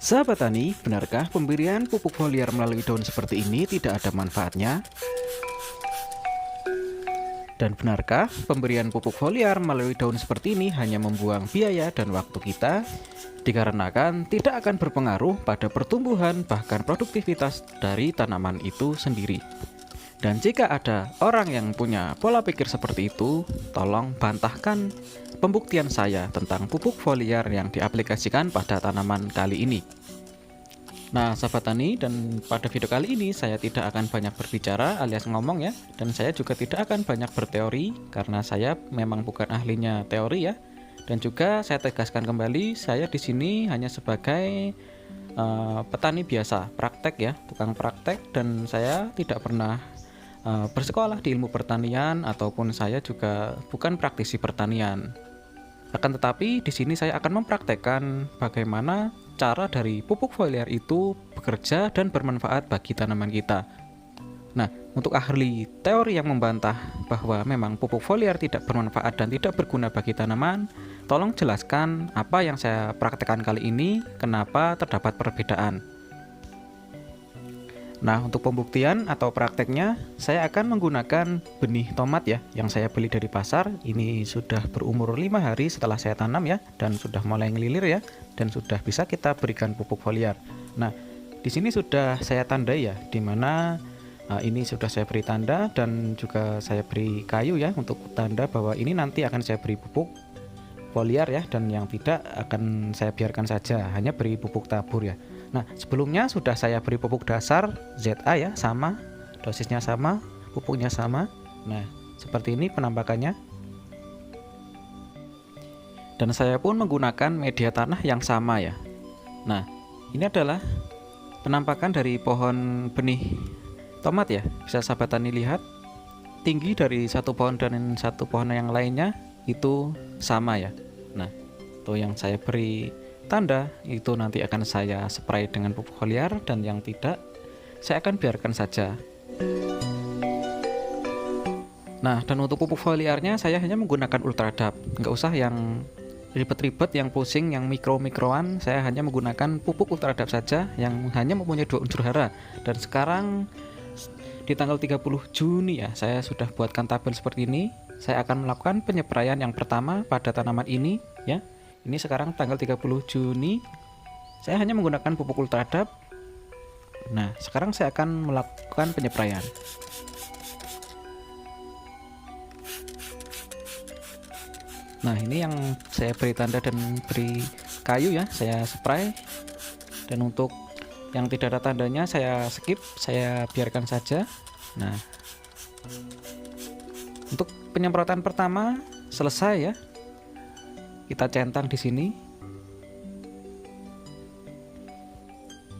Sahabat tani, benarkah pemberian pupuk foliar melalui daun seperti ini tidak ada manfaatnya? Dan benarkah pemberian pupuk foliar melalui daun seperti ini hanya membuang biaya dan waktu kita? Dikarenakan tidak akan berpengaruh pada pertumbuhan bahkan produktivitas dari tanaman itu sendiri. Dan jika ada orang yang punya pola pikir seperti itu, tolong bantahkan pembuktian saya tentang pupuk foliar yang diaplikasikan pada tanaman kali ini. Nah, sahabat tani, dan pada video kali ini saya tidak akan banyak berbicara alias ngomong ya, dan saya juga tidak akan banyak berteori karena saya memang bukan ahlinya teori ya. Dan juga saya tegaskan kembali, saya di sini hanya sebagai petani biasa, praktek ya, tukang praktek, dan saya tidak pernah bersekolah di ilmu pertanian ataupun saya juga bukan praktisi pertanian. Akan tetapi di sini saya akan mempraktekkan bagaimana cara dari pupuk foliar itu bekerja dan bermanfaat bagi tanaman kita. Nah, untuk ahli teori yang membantah bahwa memang pupuk foliar tidak bermanfaat dan tidak berguna bagi tanaman, tolong jelaskan apa yang saya praktekkan kali ini, kenapa terdapat perbedaan. Nah, untuk pembuktian atau prakteknya, saya akan menggunakan benih tomat ya, yang saya beli dari pasar. Ini sudah berumur 5 hari setelah saya tanam ya, dan sudah mulai ngelilir ya, dan sudah bisa kita berikan pupuk foliar. Nah, di sini sudah saya tandai ya, dimana ini sudah saya beri tanda dan juga saya beri kayu ya, untuk tanda bahwa ini nanti akan saya beri pupuk foliar ya, dan yang tidak akan saya biarkan saja, hanya beri pupuk tabur ya. Nah, sebelumnya sudah saya beri pupuk dasar ZA ya, sama, dosisnya sama, pupuknya sama. Nah, seperti ini penampakannya. Dan saya pun menggunakan media tanah yang sama ya. Nah, ini adalah penampakan dari pohon benih tomat ya. Bisa sahabat tani lihat, tinggi dari satu pohon dan satu pohon yang lainnya itu sama ya. Nah, itu yang saya beri tanda itu nanti akan saya spray dengan pupuk foliar, dan yang tidak saya akan biarkan saja. Nah, dan untuk pupuk foliarnya saya hanya menggunakan ultradap, nggak usah yang ribet-ribet, yang pusing, yang mikro-mikroan. Saya hanya menggunakan pupuk ultradap saja yang hanya mempunyai 2 unsur hara. Dan sekarang di tanggal 30 Juni ya, saya sudah buatkan tabel seperti ini. Saya akan melakukan penyepraian yang pertama pada tanaman ini ya. Ini sekarang tanggal 30 Juni. Saya hanya menggunakan pupuk ultradap. Nah, sekarang saya akan melakukan penyepraian. Nah, ini yang saya beri tanda dan beri kayu ya, saya spray. Dan untuk yang tidak ada tandanya saya skip, saya biarkan saja. Nah, untuk penyemprotan pertama selesai ya. Kita centang di sini.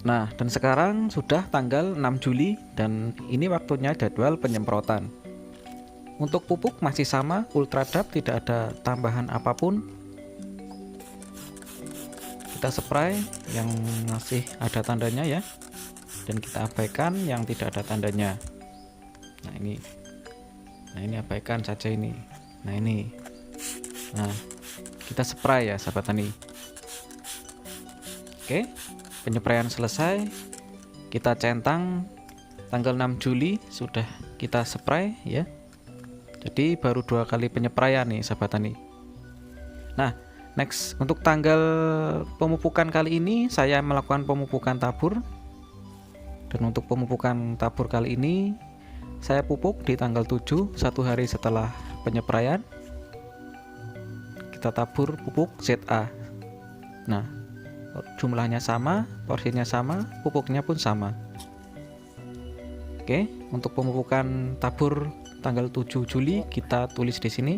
Nah, dan sekarang sudah tanggal 6 Juli dan ini waktunya jadwal penyemprotan. Untuk pupuk masih sama, ultradap, tidak ada tambahan apapun. Kita spray yang masih ada tandanya ya, dan kita abaikan yang tidak ada tandanya. Nah, ini abaikan saja ini. Nah, ini. Nah, kita spray ya sahabat tani. Oke, penyepraian selesai. Kita centang tanggal 6 Juli sudah kita spray ya. Jadi baru 2 kali penyepraian nih sahabat tani. Nah, next untuk tanggal pemupukan kali ini saya melakukan pemupukan tabur. Dan untuk pemupukan tabur kali ini saya pupuk di tanggal 7, 1 hari setelah penyepraian. Kita tabur pupuk ZA. Nah, jumlahnya sama, porsinya sama, pupuknya pun sama. Oke, untuk pemupukan tabur tanggal 7 Juli kita tulis di sini.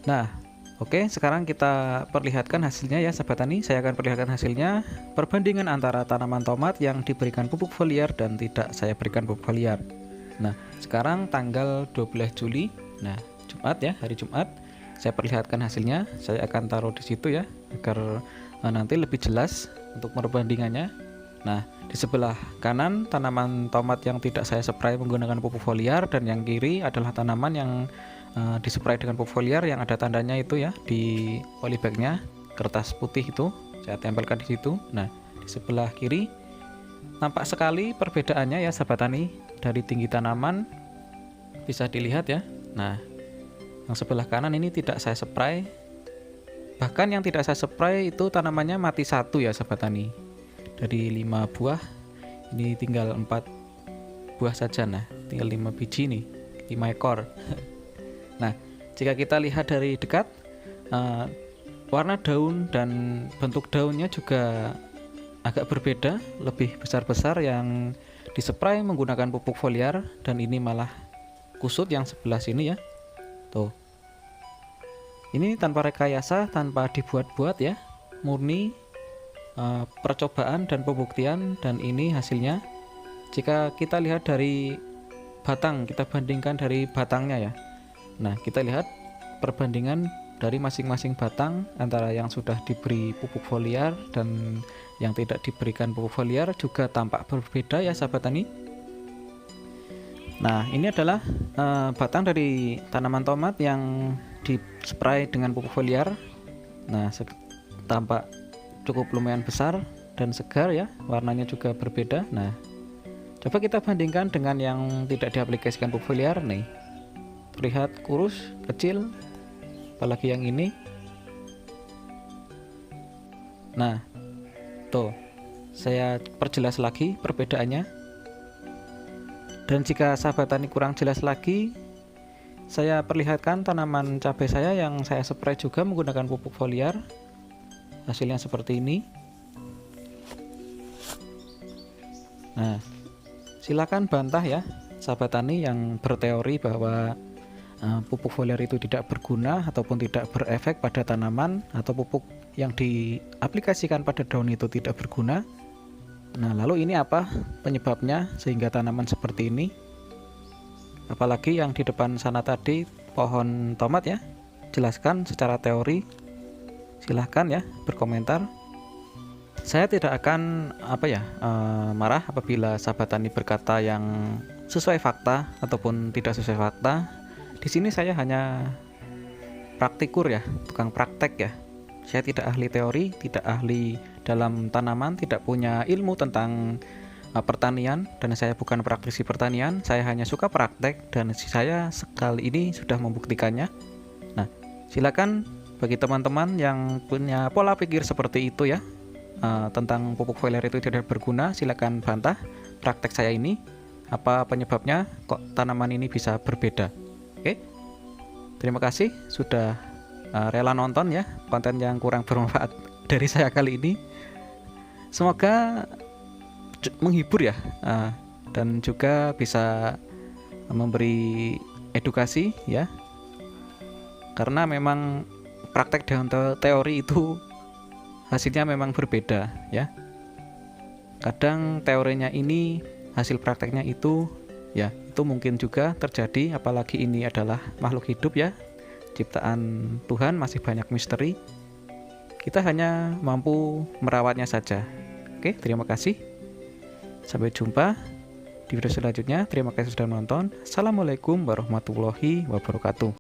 Nah, oke, sekarang kita perlihatkan hasilnya ya sahabat tani. Saya akan perlihatkan hasilnya, perbandingan antara tanaman tomat yang diberikan pupuk foliar dan tidak saya berikan pupuk foliar. Nah, sekarang tanggal 12 Juli. Nah, Jumat ya, hari Jumat. Saya perlihatkan hasilnya. Saya akan taruh di situ ya, agar nanti lebih jelas untuk perbandingannya. Nah, di sebelah kanan tanaman tomat yang tidak saya spray menggunakan pupuk foliar, dan yang kiri adalah tanaman yang dispray dengan pupuk foliar yang ada tandanya itu ya di polybagnya, kertas putih itu saya tempelkan di situ. Nah, di sebelah kiri nampak sekali perbedaannya ya sahabat tani, dari tinggi tanaman bisa dilihat ya. Nah, yang sebelah kanan ini tidak saya spray, bahkan yang tidak saya spray itu tanamannya mati satu ya sahabat tani. Dari 5 buah ini tinggal 4 buah saja. Nah, tinggal 5 biji nih, 5 ekor. Nah, jika kita lihat dari dekat, warna daun dan bentuk daunnya juga agak berbeda, lebih besar-besar yang dispray menggunakan pupuk foliar, dan ini malah kusut yang sebelah sini ya. Tuh. Ini tanpa rekayasa, tanpa dibuat-buat ya, murni percobaan dan pembuktian, dan ini hasilnya. Jika kita lihat dari batang, kita bandingkan dari batangnya ya. Nah, kita lihat perbandingan dari masing-masing batang antara yang sudah diberi pupuk foliar dan yang tidak diberikan pupuk foliar juga tampak berbeda ya sahabat tani. Nah, ini adalah batang dari tanaman tomat yang dispray dengan pupuk foliar. Nah, tampak cukup lumayan besar dan segar ya, warnanya juga berbeda. Nah, coba kita bandingkan dengan yang tidak diaplikasikan pupuk foliar nih. Terlihat kurus, kecil, apalagi yang ini. Nah, tuh, saya perjelas lagi perbedaannya. Dan jika sahabat tani kurang jelas lagi, saya perlihatkan tanaman cabai saya yang saya spray juga menggunakan pupuk foliar. Hasilnya seperti ini. Nah, silakan bantah ya sahabat tani yang berteori bahwa pupuk foliar itu tidak berguna ataupun tidak berefek pada tanaman, atau pupuk yang diaplikasikan pada daun itu tidak berguna. Nah, lalu ini apa penyebabnya sehingga tanaman seperti ini? Apalagi yang di depan sana tadi, pohon tomat ya. Jelaskan secara teori. Silahkan ya berkomentar. Saya tidak akan marah apabila sahabat tani berkata yang sesuai fakta ataupun tidak sesuai fakta. Di sini saya hanya praktikur ya, tukang praktek ya. Saya tidak ahli teori, tidak ahli dalam tanaman, tidak punya ilmu tentang pertanian, dan saya bukan praktisi pertanian. Saya hanya suka praktek, dan saya sekali ini sudah membuktikannya. Nah, silakan bagi teman-teman yang punya pola pikir seperti itu ya, tentang pupuk foliar itu tidak berguna, silakan bantah praktek saya ini. Apa penyebabnya kok tanaman ini bisa berbeda? Oke, terima kasih sudah rela nonton ya konten yang kurang bermanfaat dari saya kali ini. Semoga menghibur ya, dan juga bisa memberi edukasi ya, karena memang praktek dan teori itu hasilnya memang berbeda ya. Kadang teorinya ini, hasil prakteknya itu ya, itu mungkin juga terjadi, apalagi ini adalah makhluk hidup ya, ciptaan Tuhan, masih banyak misteri. Kita hanya mampu merawatnya saja. Oke, terima kasih. Sampai jumpa di video selanjutnya. Terima kasih sudah menonton. Assalamualaikum warahmatullahi wabarakatuh.